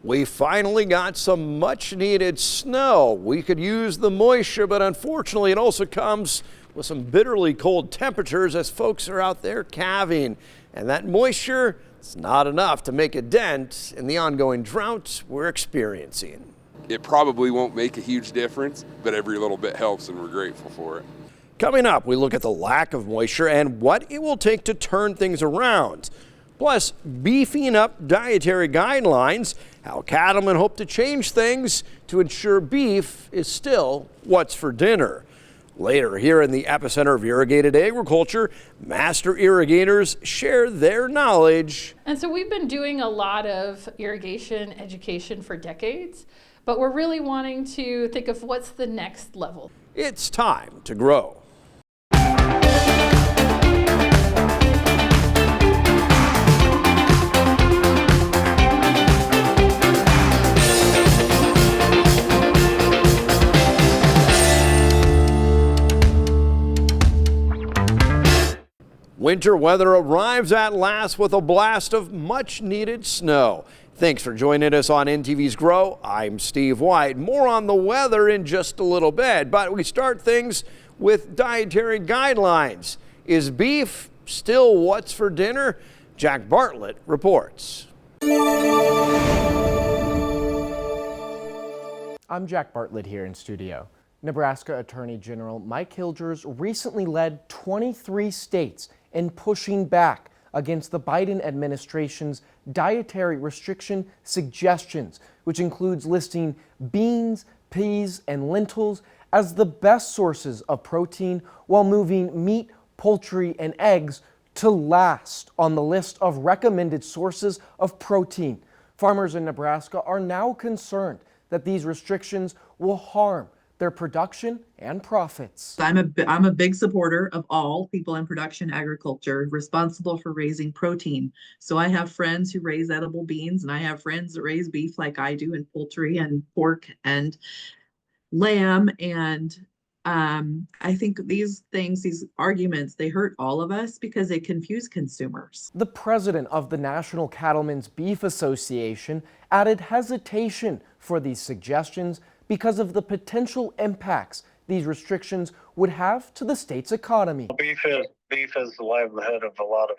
We finally got some much needed snow. We could use the moisture, but unfortunately it also comes with some bitterly cold temperatures as folks are out there calving. And that moisture is not enough to make a dent in the ongoing drought we're experiencing. It probably won't make a huge difference, but every little bit helps and we're grateful for it. Coming up, we look at the lack of moisture and what it will take to turn things around. Plus, beefing up dietary guidelines, how cattlemen hope to change things to ensure beef is still what's for dinner. Later, here in the epicenter of irrigated agriculture, master irrigators share their knowledge. And so we've been doing a lot of irrigation education for decades, but we're really wanting to think of what's the next level. It's time to grow. Winter weather arrives at last with a blast of much needed snow. Thanks for joining us on NTV's Grow. I'm Steve White. More on the weather in just a little bit, but we start things with dietary guidelines. Is beef still what's for dinner? Jack Bartlett reports. I'm Jack Bartlett here in studio. Nebraska Attorney General Mike Hilgers recently led 23 states in pushing back against the Biden administration's dietary restriction suggestions, which includes listing beans, peas, and lentils as the best sources of protein while moving meat, poultry, and eggs to last on the list of recommended sources of protein. Farmers in Nebraska are now concerned that these restrictions will harm their production and profits. I'm a big supporter of all people in production agriculture responsible for raising protein. So I have friends who raise edible beans, and I have friends that raise beef like I do, and poultry and pork and lamb. And I think these arguments, they hurt all of us because they confuse consumers. The president of the National Cattlemen's Beef Association added hesitation for these suggestions because of the potential impacts these restrictions would have to the state's economy. Beef is the livelihood of a lot of,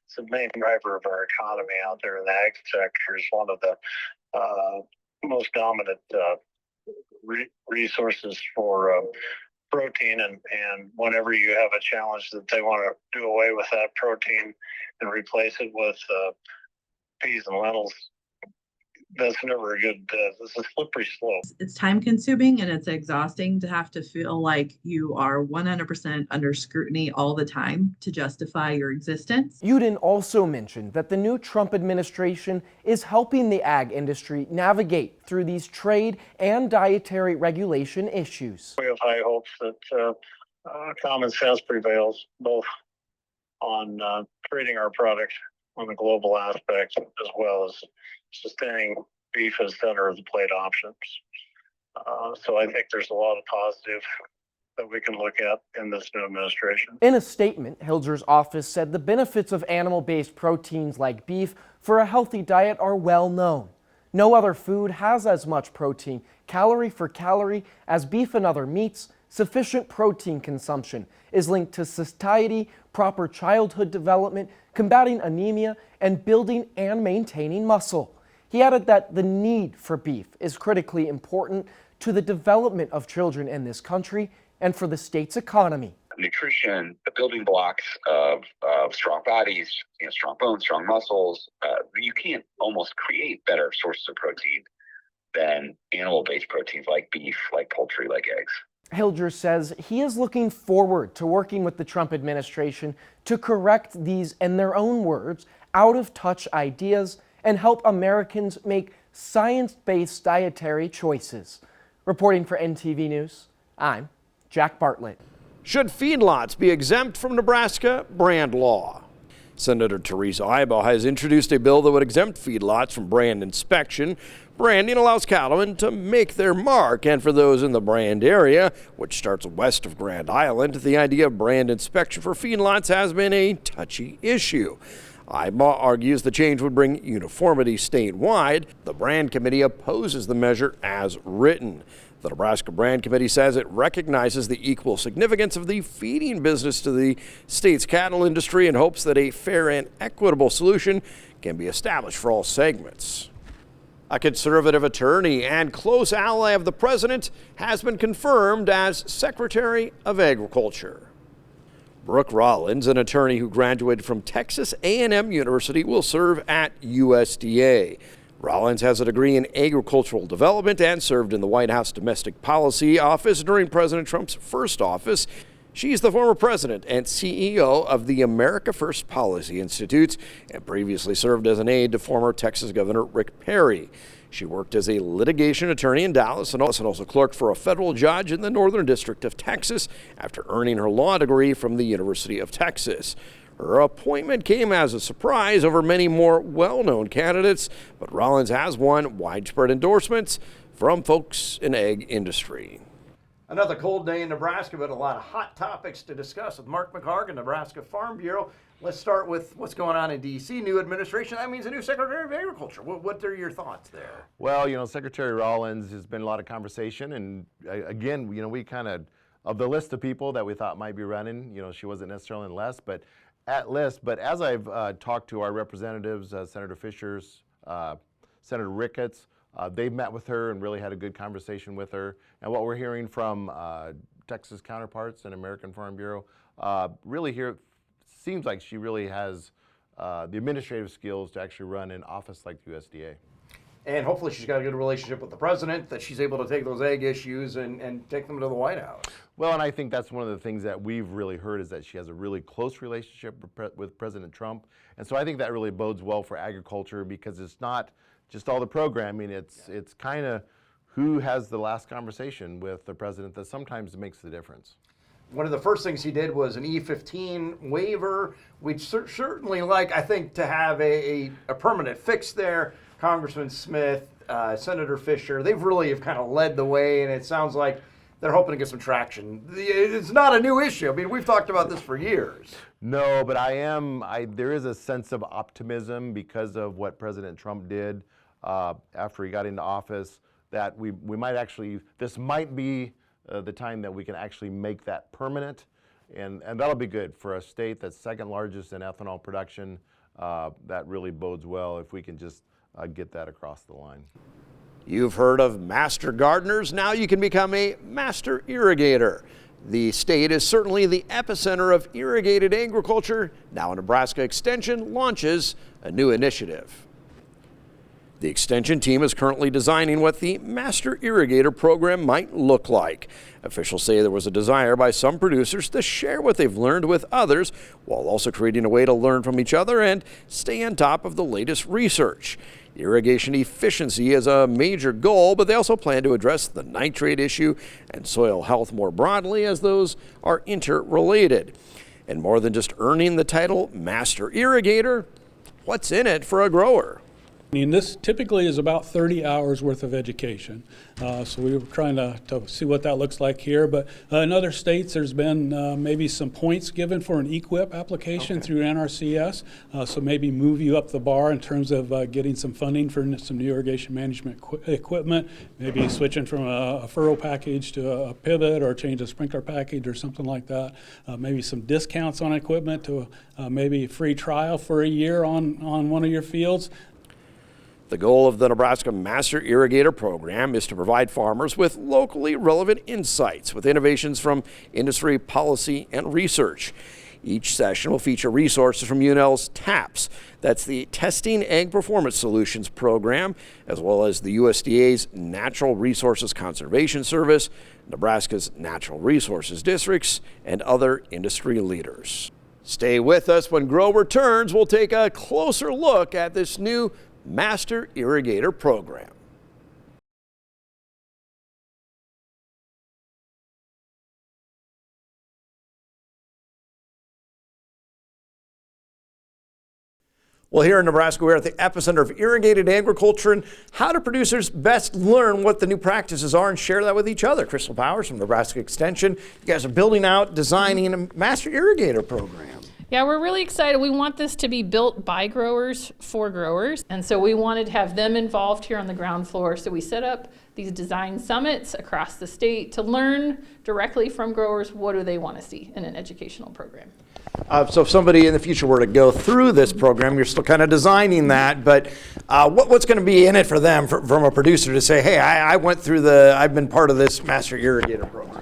it's the main driver of our economy out there in the ag sector. Is one of the most dominant resources for protein, and whenever you have a challenge that they want to do away with that protein and replace it with peas and lentils, that's never a good, it's a slippery slope. It's time consuming and it's exhausting to have to feel like you are 100% under scrutiny all the time to justify your existence. Uden also mentioned that the new Trump administration is helping the ag industry navigate through these trade and dietary regulation issues. We have high hopes that common sense prevails both on trading our product on the global aspect as well as sustaining beef as center of the plate options. So I think there's a lot of positive that we can look at in this new administration. In a statement, Hilger's office said the benefits of animal-based proteins like beef for a healthy diet are well known. No other food has as much protein, calorie for calorie, as beef and other meats. Sufficient protein consumption is linked to satiety, proper childhood development, combating anemia, and building and maintaining muscle. He added that the need for beef is critically important to the development of children in this country and for the state's economy. Nutrition, the building blocks of strong bodies, strong bones, strong muscles. You can't almost create better sources of protein than animal-based proteins like beef, like poultry, like eggs. Hilger says he is looking forward to working with the Trump administration to correct these, in their own words, out-of-touch ideas and help Americans make science-based dietary choices. Reporting for NTV News, I'm Jack Bartlett. Should feedlots be exempt from Nebraska brand law? Senator Teresa Ibo has introduced a bill that would exempt feedlots from brand inspection. Branding allows cattlemen to make their mark, and for those in the Brand area, which starts west of Grand Island, the idea of brand inspection for feedlots has been a touchy issue. IBA argues the change would bring uniformity statewide. The Brand Committee opposes the measure as written. The Nebraska Brand Committee says it recognizes the equal significance of the feeding business to the state's cattle industry and hopes that a fair and equitable solution can be established for all segments. A conservative attorney and close ally of the president has been confirmed as Secretary of Agriculture. Brooke Rollins, an attorney who graduated from Texas A&M University, will serve at USDA. Rollins has a degree in agricultural development and served in the White House Domestic Policy Office during President Trump's first office. She's the former president and CEO of the America First Policy Institute and previously served as an aide to former Texas Governor Rick Perry. She worked as a litigation attorney in Dallas and also clerked for a federal judge in the Northern District of Texas after earning her law degree from the University of Texas. Her appointment came as a surprise over many more well-known candidates, but Rollins has won widespread endorsements from folks in ag industry. Another cold day in Nebraska, but a lot of hot topics to discuss with Mark McHargan, Nebraska Farm Bureau. Let's start with what's going on in D.C. New administration. That means a new Secretary of Agriculture. What are your thoughts there? Well, Secretary Rollins has been a lot of conversation, and again, we kind of the list of people that we thought might be running, she wasn't necessarily on the list, but as I've talked to our representatives, Senator Fishers, Senator Ricketts, they've met with her and really had a good conversation with her. And what we're hearing from Texas counterparts and American Farm Bureau, really here seems like she really has the administrative skills to actually run an office like the USDA. And hopefully she's got a good relationship with the president, that she's able to take those ag issues and take them to the White House. Well, and I think that's one of the things that we've really heard is that she has a really close relationship with President Trump. And so I think that really bodes well for agriculture because it's not just all the programming, it's kind of who has the last conversation with the president that sometimes makes the difference. One of the first things he did was an E15 waiver. We'd certainly like, I think, to have a permanent fix there. Congressman Smith, Senator Fisher, they've really have kind of led the way, and it sounds like they're hoping to get some traction. It's not a new issue. I mean, we've talked about this for years. No, but there is a sense of optimism because of what President Trump did after he got into office, that we might actually, this might be the time that we can actually make that permanent, and that'll be good for a state that's second largest in ethanol production. That really bodes well if we can just get that across the line. You've heard of master gardeners. Now you can become a master irrigator. The state is certainly the epicenter of irrigated agriculture. Now Nebraska Extension launches a new initiative. The Extension team is currently designing what the Master Irrigator program might look like. Officials say there was a desire by some producers to share what they've learned with others, while also creating a way to learn from each other and stay on top of the latest research. Irrigation efficiency is a major goal, but they also plan to address the nitrate issue and soil health more broadly, as those are interrelated. And more than just earning the title Master Irrigator, what's in it for a grower? I mean, this typically is about 30 hours worth of education. So we were trying to see what that looks like here. But in other states, there's been maybe some points given for an EQIP application through NRCS. So maybe move you up the bar in terms of getting some funding for some new irrigation management equipment, maybe switching from a furrow package to a pivot or change a sprinkler package or something like that. Maybe some discounts on equipment to maybe a free trial for a year on one of your fields. The goal of the Nebraska Master Irrigator program is to provide farmers with locally relevant insights with innovations from industry, policy, and research. Each session will feature resources from UNL's TAPS, that's the Testing Ag Performance Solutions program, as well as the USDA's Natural Resources Conservation Service, Nebraska's Natural Resources Districts, and other industry leaders. Stay with us. When Grow returns, we'll take a closer look at this new Master Irrigator program. Well, here in Nebraska, we're at the epicenter of irrigated agriculture, and how do producers best learn what the new practices are and share that with each other? Crystal Powers from Nebraska Extension. You guys are building out, designing a Master Irrigator program. Yeah, we're really excited. We want this to be built by growers for growers. And so we wanted to have them involved here on the ground floor. So we set up these design summits across the state to learn directly from growers what do they want to see in an educational program. So if somebody in the future were to go through this program, you're still kind of designing that, but what's going to be in it for them from a producer to say, hey, I've been part of this Master Irrigator program?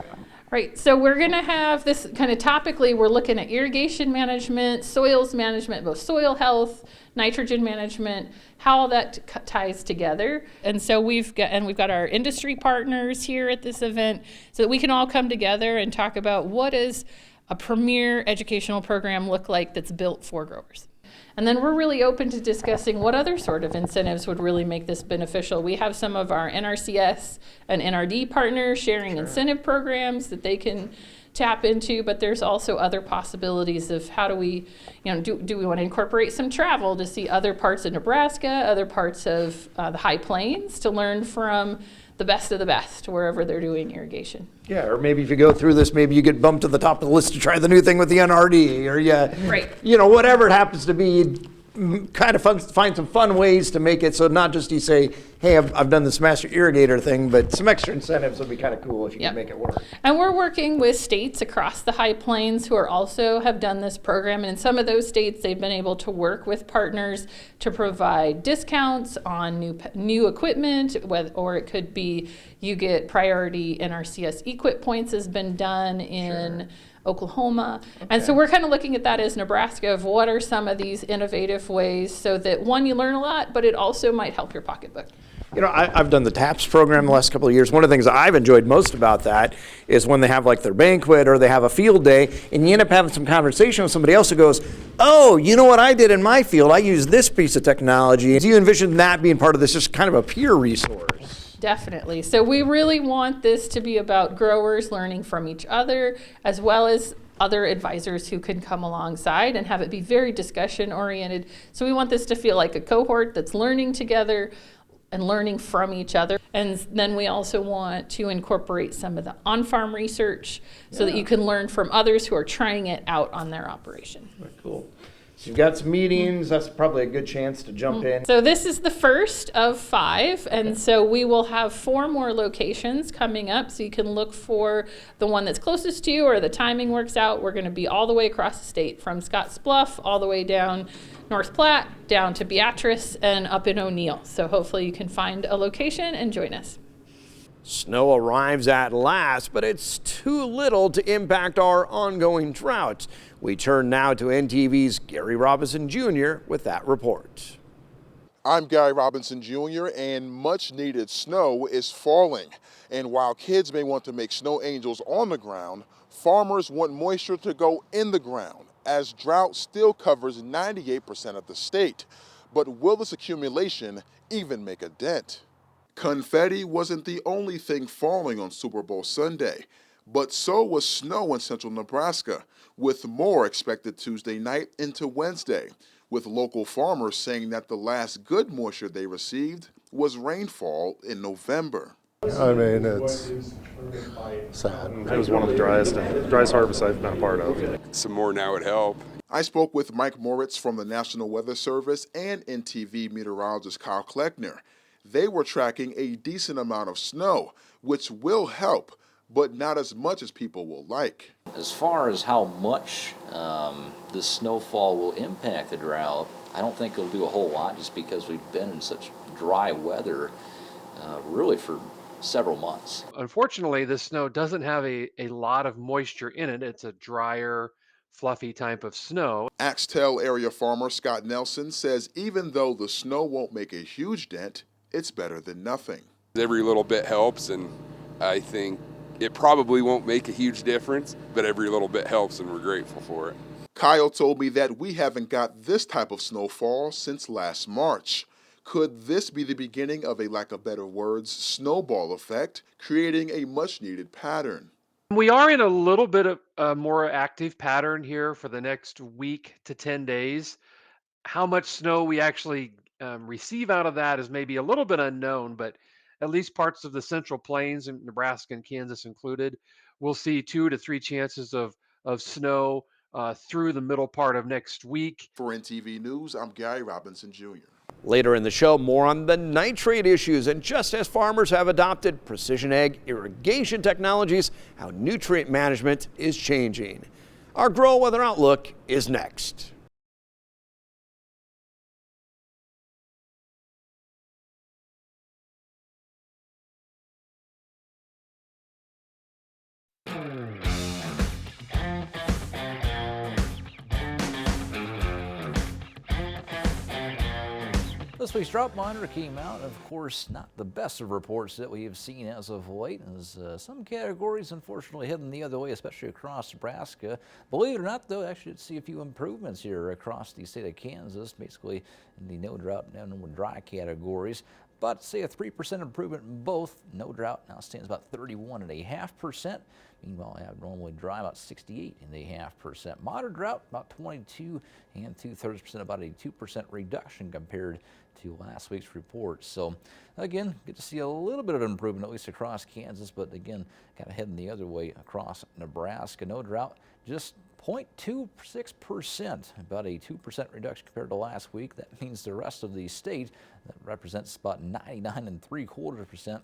Right, so we're going to have this kind of topically, we're looking at irrigation management, soils management, both soil health, nitrogen management, how all that ties together. And so we've got our industry partners here at this event so that we can all come together and talk about what does a premier educational program look like that's built for growers. And then we're really open to discussing what other sort of incentives would really make this beneficial. We have some of our NRCS and NRD partners sharing incentive programs that they can tap into, but there's also other possibilities of how do we, do we want to incorporate some travel to see other parts of Nebraska, other parts of the High Plains to learn from the best of the best wherever they're doing irrigation. Yeah, or maybe if you go through this, maybe you get bumped to the top of the list to try the new thing with the NRD, or whatever it happens to be. Kind of find some fun ways to make it so not just you say, hey, I've done this Master Irrigator thing, but some extra incentives would be kind of cool if you could make it work. And we're working with states across the High Plains who are also have done this program. And in some of those states, they've been able to work with partners to provide discounts on new equipment, or it could be you get priority NRCS equip points has been done in Oklahoma. Okay. And so we're kind of looking at that as Nebraska of what are some of these innovative ways so that one, you learn a lot, but it also might help your pocketbook. I've done the TAPS program the last couple of years. One of the things I've enjoyed most about that is when they have like their banquet or they have a field day and you end up having some conversation with somebody else who goes, oh, you know what I did in my field? I used this piece of technology. Do you envision that being part of this, just kind of a peer resource? Definitely. So we really want this to be about growers learning from each other as well as other advisors who can come alongside and have it be very discussion oriented. So we want this to feel like a cohort that's learning together and learning from each other. And then we also want to incorporate some of the on-farm research so that you can learn from others who are trying it out on their operation. Very cool. So you've got some meetings. That's probably a good chance to jump in. So this is the first of 5, and so we will have 4 more locations coming up, so you can look for the one that's closest to you or the timing works out. We're going to be all the way across the state from Scottsbluff all the way down North Platte, down to Beatrice, and up in O'Neill. So hopefully you can find a location and join us. Snow arrives at last, but it's too little to impact our ongoing drought. We turn now to NTV's Gary Robinson Jr. with that report. I'm Gary Robinson Jr., and much needed snow is falling. And while kids may want to make snow angels on the ground, farmers want moisture to go in the ground, as drought still covers 98% of the state. But will this accumulation even make a dent? Confetti wasn't the only thing falling on Super Bowl Sunday, but so was snow in central Nebraska, with more expected Tuesday night into Wednesday, with local farmers saying that the last good moisture they received was rainfall in November. I mean, it's sad. It was one of the driest harvests I've been a part of. Some more now would help. I spoke with Mike Moritz from the National Weather Service and NTV meteorologist Kyle Kleckner. They were tracking a decent amount of snow, which will help, but not as much as people will like. As far as how much the snowfall will impact the drought, I don't think it'll do a whole lot just because we've been in such dry weather really for several months. Unfortunately, this snow doesn't have a lot of moisture in it. It's a drier, fluffy type of snow. Axtell area farmer Scott Nelson says even though the snow won't make a huge dent, it's better than nothing. Every little bit helps, and I think it probably won't make a huge difference, but every little bit helps, and we're grateful for it. Kyle told me that we haven't got this type of snowfall since last March. Could this be the beginning of a, lack of better words, snowball effect, creating a much-needed pattern? We are in a little bit of a more active pattern here for the next week to 10 days. How much snow we actually receive out of that is maybe a little bit unknown, but at least parts of the Central Plains, and Nebraska and Kansas included, we'll see 2 to 3 chances of snow through the middle part of next week. For NTV News, I'm Gary Robinson Jr. Later in the show, more on the nitrate issues, and just as farmers have adopted precision ag irrigation technologies, how nutrient management is changing. Our Grow Weather Outlook is next. This week's drought monitor came out, of course, not the best of reports that we have seen as of late, as some categories unfortunately heading the other way, especially across Nebraska. Believe it or not, though, actually see a few improvements here across the state of Kansas, basically in the no drought and no dry categories. But say a 3% improvement in both. No drought now stands about 31.5%. Meanwhile, abnormally dry about 68.5%. Moderate drought about 22 2/3%, about a 2% reduction compared to last week's report. So again, get to see a little bit of improvement, at least across Kansas, but again, kind of heading the other way across Nebraska. No drought, just 0.26%, about a 2% reduction compared to last week. That means the rest of the state, that represents about 99.75%,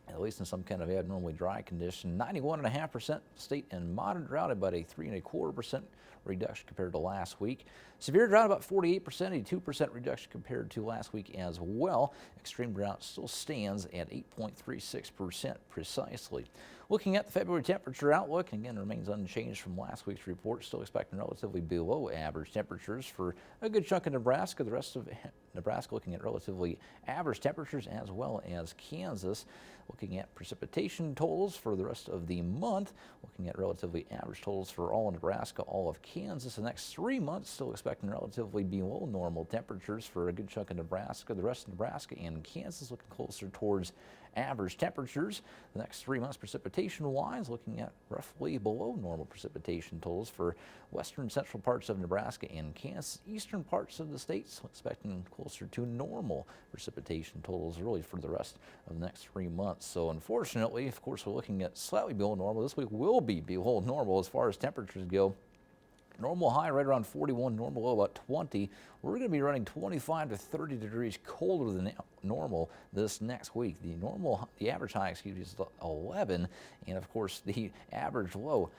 at least in some kind of abnormally dry condition. 91.5% state in moderate drought, about a 3.25% reduction compared to last week. Severe drought about 48%, a 2% reduction compared to last week as well. Extreme drought still stands at 8.36% precisely. Looking at the February temperature outlook, again, remains unchanged from last week's report. Still expecting relatively below average temperatures for a good chunk of Nebraska. The rest of Nebraska looking at relatively average temperatures, as well as Kansas. Looking at precipitation totals for the rest of the month, looking at relatively average totals for all of Nebraska, all of Kansas. The next 3 months, still expecting relatively below normal temperatures for a good chunk of Nebraska. The rest of Nebraska and Kansas looking closer towards average temperatures. The next 3 months precipitation-wise, looking at roughly below normal precipitation totals for western central parts of Nebraska and Kansas. Eastern parts of the states expecting closer to normal precipitation totals really for the rest of the next 3 months. So unfortunately, of course, we're looking at slightly below normal. This week will be below normal as far as temperatures go. Normal high right around 41, normal low about 20. We're going to be running 25 to 30 degrees colder than normal this next week. The average high, is 11, and of course the average low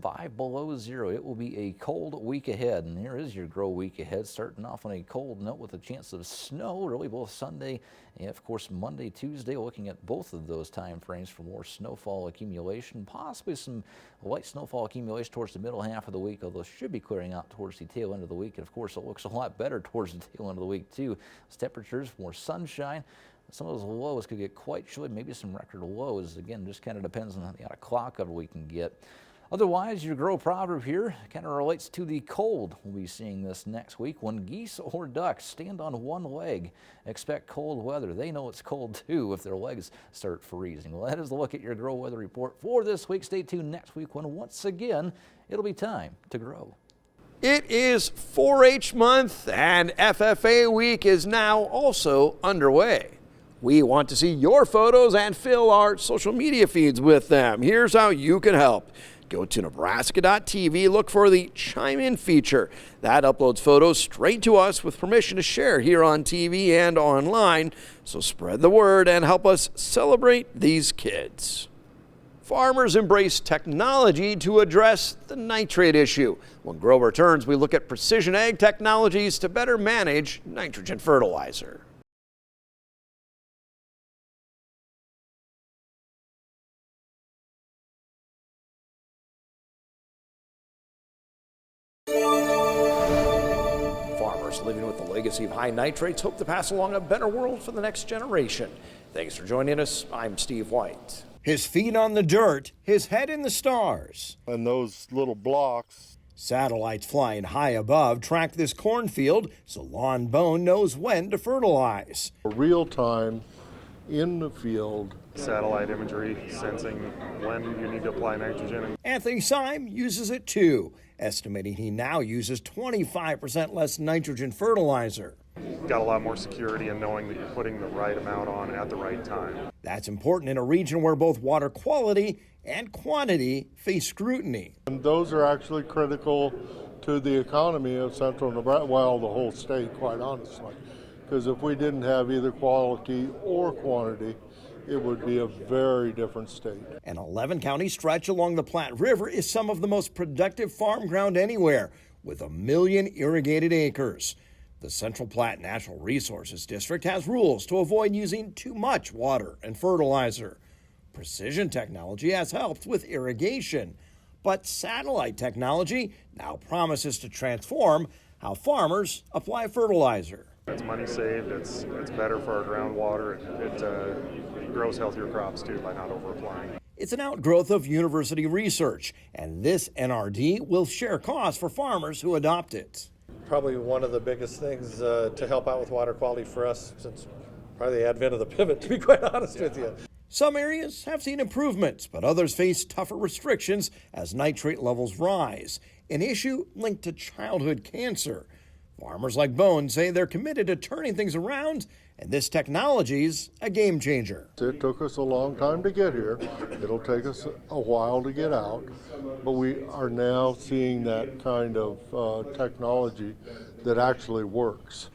5 below zero. It will be a cold week ahead, and here is your grow week ahead, starting off on a cold note with a chance of snow, really both Sunday and of course Monday, Tuesday. Looking at both of those time frames for more snowfall accumulation, possibly some light snowfall accumulation towards the middle half of the week, although should be clearing out towards the tail end of the week. And of course, it looks a lot better towards the tail end of the week too. As temperatures, more sunshine. Some of those lows could get quite chilly, maybe some record lows. Again, just kind of depends on the amount of cloud cover we can get. Otherwise, your grow proverb here kind of relates to the cold we'll be seeing this next week. When geese or ducks stand on one leg, expect cold weather. They know it's cold too if their legs start freezing. Well, that is the look at your grow weather report for this week. Stay tuned next week when once again it'll be time to grow. It is 4-H month, and FFA week is now also underway. We want to see your photos and fill our social media feeds with them. Here's how you can help. Go to Nebraska.tv, look for the Chime In feature. That uploads photos straight to us with permission to share here on TV and online. So spread the word and help us celebrate these kids. Farmers embrace technology to address the nitrate issue. When Grow returns, we look at precision ag technologies to better manage nitrogen fertilizer. Farmers living with the legacy of high nitrates hope to pass along a better world for the next generation. Thanks for joining us. I'm Steve White. His feet on the dirt, his head in the stars. And those little blocks. Satellites flying high above track this cornfield so Lawn Bone knows when to fertilize. Real time in the field. Satellite imagery sensing when you need to apply nitrogen. Anthony Syme uses it too, estimating he now uses 25% less nitrogen fertilizer. Got a lot more security in knowing that you're putting the right amount on at the right time. That's important in a region where both water quality and quantity face scrutiny. And those are actually critical to the economy of central Nebraska, well, the whole state, quite honestly. Because if we didn't have either quality or quantity, it would be a very different state. An 11-county stretch along the Platte River is some of the most productive farm ground anywhere, with 1 million irrigated acres. The Central Platte Natural Resources District has rules to avoid using too much water and fertilizer. Precision technology has helped with irrigation, but satellite technology now promises to transform how farmers apply fertilizer. It's money saved, it's better for our groundwater, it grows healthier crops too by not over-applying. It's an outgrowth of university research, and this NRD will share costs for farmers who adopt it. Probably one of the biggest things to help out with water quality for us since probably the advent of the pivot, to be quite honest with you. Some areas have seen improvements, but others face tougher restrictions as nitrate levels rise, an issue linked to childhood cancer. Farmers like Bone say they're committed to turning things around, and this technology's a game changer. It took us a long time to get here. It'll take us a while to get out, but we are now seeing that kind of technology that actually works.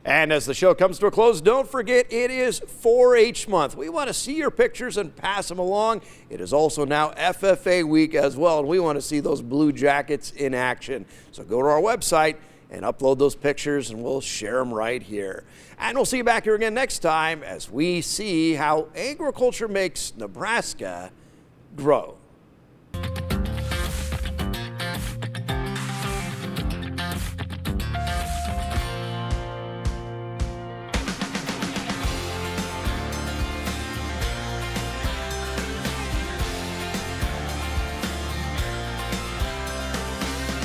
And as the show comes to a close, don't forget it is 4-H month. We want to see your pictures and pass them along. It is also now FFA week as well, and we want to see those blue jackets in action. So go to our website and upload those pictures, and we'll share them right here. And we'll see you back here again next time as we see how agriculture makes Nebraska grow.